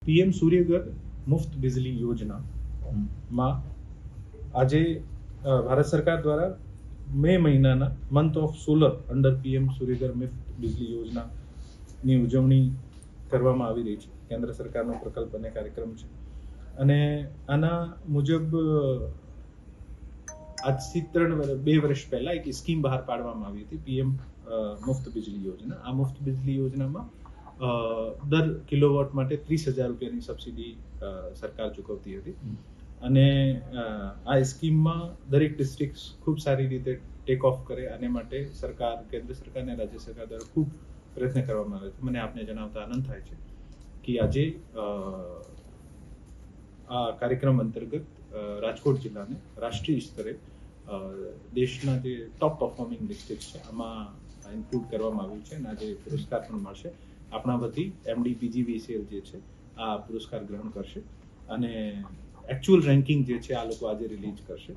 PM Suryaghar Muft Bijli યોજનામાં આજે ભારત સરકાર દ્વારા મે મહિનાના month of solar under PM Suryaghar Muft Bijli યોજનાની ઉજવણી કરવામાં આવી રહી છે. કેન્દ્ર સરકારનો પ્રકલ્પ અને કાર્યક્રમ છે અને આના મુજબ આજથી 2 વર્ષ પહેલા એક સ્કીમ બહાર પાડવામાં આવી હતી, પીએમ મુફ્ત બિજલી યોજના. આ મુફ્ત બિજલી યોજનામાં દર કિલોવોટ માટે 30,000 રૂપિયાની સબસિડી સરકાર ચૂકવતી હતી અને આ સ્કીમમાં દરેક ડિસ્ટ્રિક્ટ ખૂબ સારી રીતે ટેક ઓફ કરે આને માટે સરકાર, કેન્દ્ર સરકાર અને રાજ્ય સરકાર દ્વારા ખૂબ પ્રયત્ન કરવામાં આવે છે. મને આપને જણાવતા આનંદ થાય છે કે આજે આ કાર્યક્રમ અંતર્ગત રાજકોટ જિલ્લાને રાષ્ટ્રીય સ્તરે દેશના જે ટોપ પરફોર્મિંગ ડિસ્ટ્રિક્ટ છે આમાં ઇન્ક્લુડ કરવામાં આવ્યું છે અને આજે પુરસ્કાર પણ મળશે. આપણા વતી એમડી પીજીવીસીએલ જે છે આ પુરસ્કાર ગ્રહણ કરશે અને એકચ્યુઅલ રેન્કિંગ જે છે આ લોકો આજે રિલીઝ કરશે,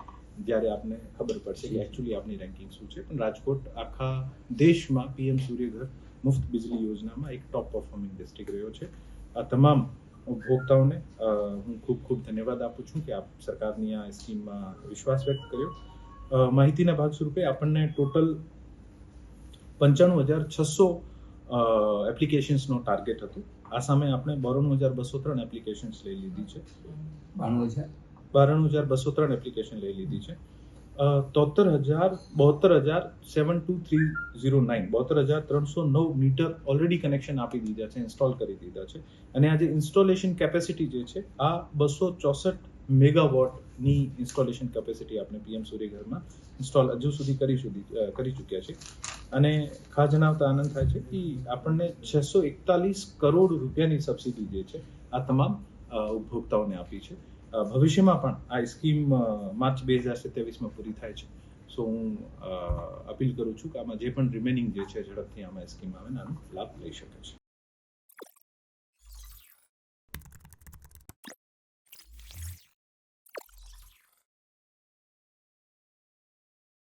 જ્યારે આપને ખબર પડશે કે એકચ્યુઅલી આપની રેન્કિંગ શું છે. પણ રાજકોટ આખા દેશમાં પીએમ સૂર્યઘર મુફ્ત બિજલી યોજનામાં એક ટોપ પરફોર્મિંગ ડિસ્ટ્રિક્ટ રહ્યો છે. આ તમામ ઉપભોક્તાઓને હું ખૂબ ખૂબ ધન્યવાદ આપું છું કે આપ સરકારની આ સ્કીમમાં વિશ્વાસ વ્યક્ત કર્યો. માહિતીના ભાગ સ્વરૂપે આપણને ટોટલ 95,600 એપ્લિકેશન્સનો ટાર્ગેટ હતું. આ સામે આપણે 92,203 એપ્લિકેશન્સ લઈ લીધી છે. 92,203 એપ્લિકેશન લઈ લીધી છે. 72,309 મીટર ઓલરેડી કનેક્શન આપી દીધા છે, ઇન્સ્ટોલ કરી દીધા છે અને આ જે ઇન્સ્ટોલેશન કેપેસિટી જે છે આ 264 મેગાવોટની ઇન્સ્ટોલેશન કેપેસિટી આપણે પીએમ સૂર્યઘરમાં ઇન્સ્ટોલ હજુ સુધી કરી ચૂક્યા છે. અને ખાસ જણાવતા આનંદ થાય છે કે આપણને 641 કરોડ રૂપિયાની સબસિડી જે છે આ તમામ ઉપભોક્તાઓને આપી છે. ભવિષ્યમાં પણ આ સ્કીમ માર્ચ 2027માં પૂરી થાય છે. સો હું અપીલ કરું છું કે આમાં જે પણ રિમેનિંગ જે છે ઝડપથી આમાં સ્કીમ આવે આનો લાભ લઈ શકે છે.